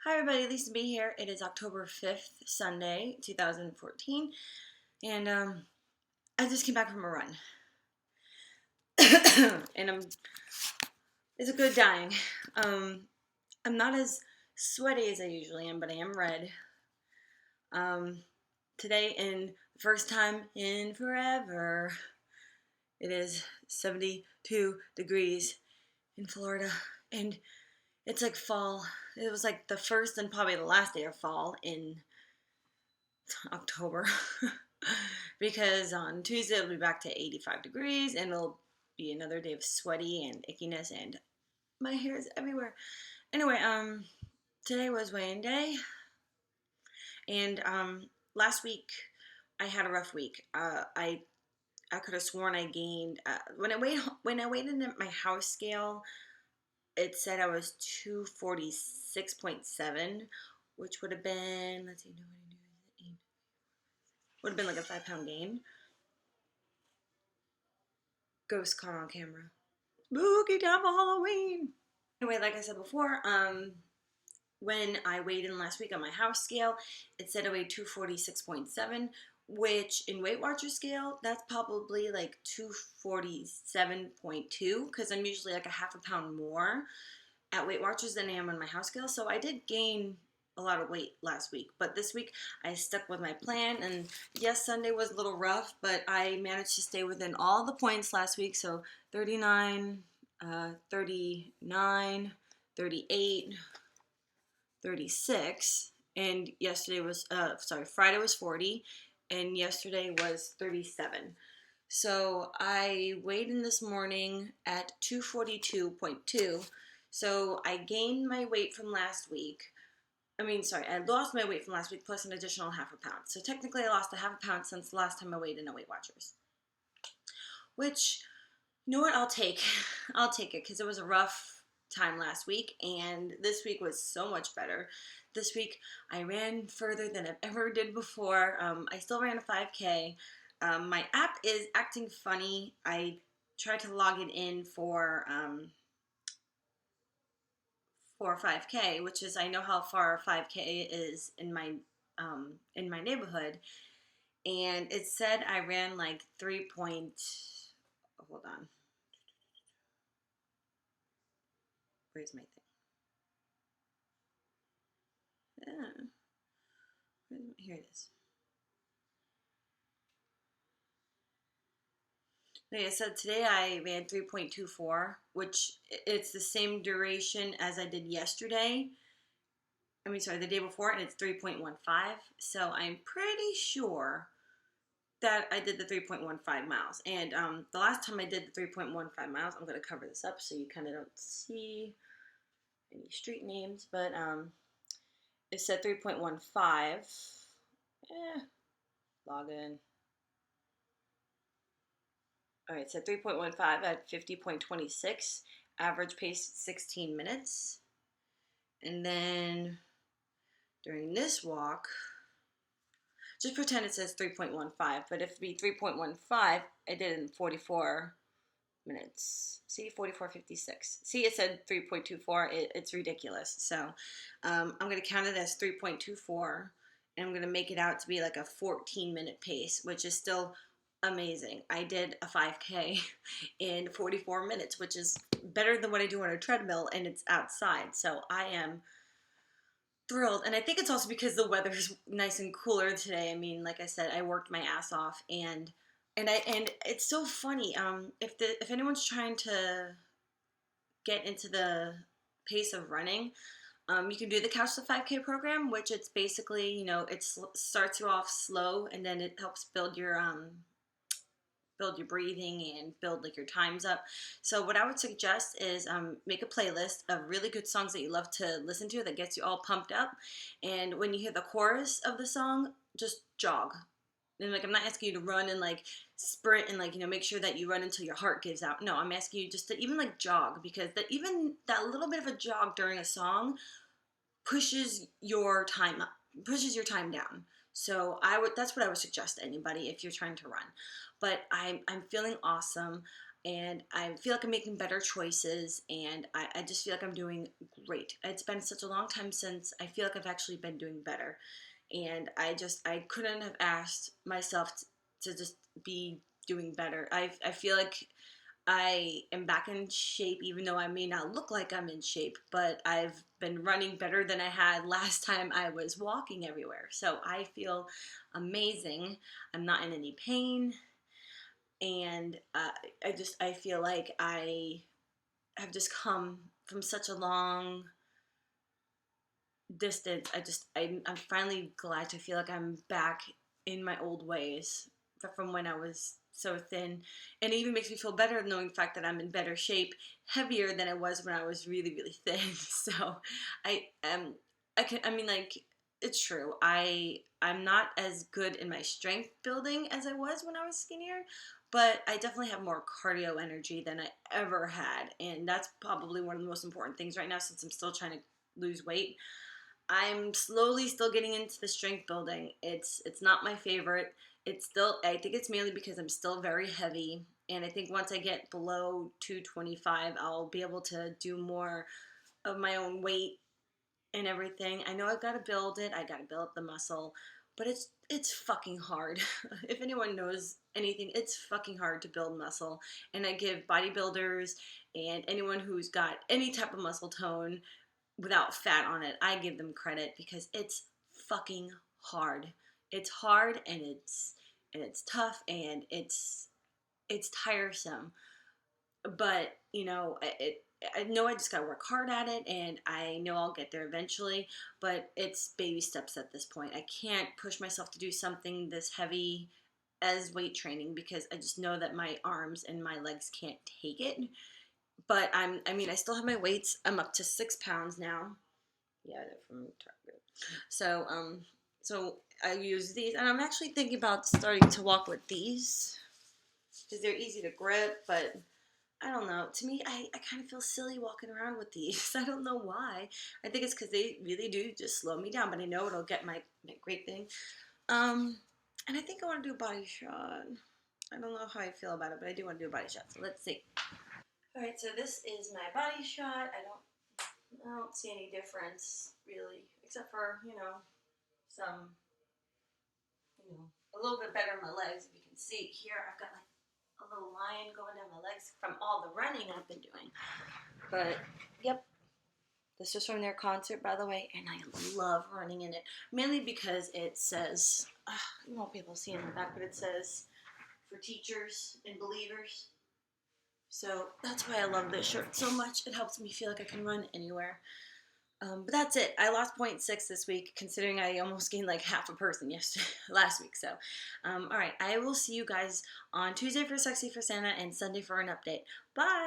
Hi everybody, Lisa B here. It is October 5th, Sunday, 2014, and I just came back from a run. and it's a good dying. I'm not as sweaty as I usually am, but I am red. Um, Today, in the first time in forever, it is 72 degrees in Florida, and it's like fall. It was like the first and probably the last day of fall in October. Because on Tuesday it'll be back to 85 degrees and it'll be another day of sweaty and ickiness and my hair is everywhere. Anyway, today was weigh-in day and last week I had a rough week. I could have sworn I gained when I weighed in at my house scale. It said I was 246.7, which would have been, let's see, would have been like a 5-pound gain. Ghost caught on camera. Spooky time for Halloween. Anyway, like I said before, when I weighed in last week on my house scale, it said I weighed 246.7, which in Weight Watcher scale, that's probably like 247.2, because I'm usually like a half a pound more at Weight Watchers than I am on my house scale. So I did gain a lot of weight last week, but this week I stuck with my plan, and yes, Sunday was a little rough, but I managed to stay within all the points last week. So 39, 39, 38, 36, and yesterday was Friday was 40, and yesterday was 37. So I weighed in this morning at 242.2. So I gained my weight from last week. I lost my weight from last week plus an additional half a pound. So technically I lost a half a pound since the last time I weighed in at Weight Watchers. Which, you know what, I'll take. I'll take it because it was a rough time last week and this week was so much better. This week I ran further than I've ever did before. I still ran a 5K. My app is acting funny. I tried to log it in for 5K, which is, I know how far 5K is in my neighborhood, and it said I ran like 3 point. Hold on, where's my thing? Here it is. Like I said, today I ran 3.24, which it's the same duration as I did yesterday. The day before, and it's 3.15. So I'm pretty sure that I did the 3.15 miles. And the last time I did the 3.15 miles, I'm going to cover this up so you kind of don't see any street names, but it said 3.15. Log in. All right, it said 3.15 at 50.26. Average pace 16 minutes. And then during this walk, just pretend it says 3.15, but if it be 3.15, I did it in 44 minutes. See, 44:56. See, it said 3.24. It's ridiculous. So I'm going to count it as 3.24, and I'm going to make it out to be like a 14-minute pace, which is still amazing. I did a 5K in 44 minutes, which is better than what I do on a treadmill, and it's outside. So I am thrilled, and I think it's also because the weather is nice and cooler today. Like I said, I worked my ass off, and it's so funny. If anyone's trying to get into the pace of running, you can do the Couch to 5K program, which it's basically, it starts you off slow, and then it helps build your breathing and build like your times up. So what I would suggest is make a playlist of really good songs that you love to listen to that gets you all pumped up. And when you hear the chorus of the song, just jog. And I'm not asking you to run and sprint and make sure that you run until your heart gives out. No, I'm asking you just to even jog, because even that little bit of a jog during a song pushes your time up, pushes your time down. That's what I would suggest to anybody if you're trying to run. But I'm feeling awesome. and I feel like I'm making better choices, and I just feel like I'm doing great. It's been such a long time since I feel like I've actually been doing better, and I couldn't have asked myself to just be doing better. I feel like I am back in shape, even though I may not look like I'm in shape, but I've been running better than I had last time I was walking everywhere. So I feel amazing. I'm not in any pain, and I feel like I have just come from such a long distance. I'm finally glad to feel like I'm back in my old ways from when I was so thin, and it even makes me feel better knowing the fact that I'm in better shape, heavier than I was when I was really really thin. So I I mean, like, it's true. I'm not as good in my strength building as I was when I was skinnier, but I definitely have more cardio energy than I ever had, and that's probably one of the most important things right now since I'm still trying to lose weight. I'm slowly still getting into the strength building. It's not my favorite. It's still, I think it's mainly because I'm still very heavy, and I think once I get below 225, I'll be able to do more of my own weight and everything. I know I've got to build it. I got to build up the muscle, but it's fucking hard. If anyone knows anything, it's fucking hard to build muscle. And I give bodybuilders and anyone who's got any type of muscle tone without fat on it, I give them credit because it's fucking hard. It's hard, and it's tough, and it's tiresome. But I know I just gotta work hard at it, and I know I'll get there eventually. But it's baby steps at this point. I can't push myself to do something this heavy as weight training because I just know that my arms and my legs can't take it. But I mean, I still have my weights. I'm up to 6 pounds now. Yeah, they're from Target. So, so I use these, and I'm actually thinking about starting to walk with these because they're easy to grip. But I don't know. To me, I kind of feel silly walking around with these. I don't know why. I think it's because they really do just slow me down. But I know it'll get my great thing. And I think I want to do a body shot. I don't know how I feel about it, but I do want to do a body shot. So let's see. All right, so this is my body shot. I don't see any difference really, except for some a little bit better in my legs. If you can see here, I've got like a little line going down my legs from all the running I've been doing. But yep, this was from their concert, by the way, and I love running in it mainly because it says you won't be able to see in the back, but it says for teachers and believers. So that's why I love this shirt so much. It helps me feel like I can run anywhere. But that's it. I lost 0.6 this week, considering I almost gained like half a person last week. So, all right. I will see you guys on Tuesday for Sexy for Santa and Sunday for an update. Bye.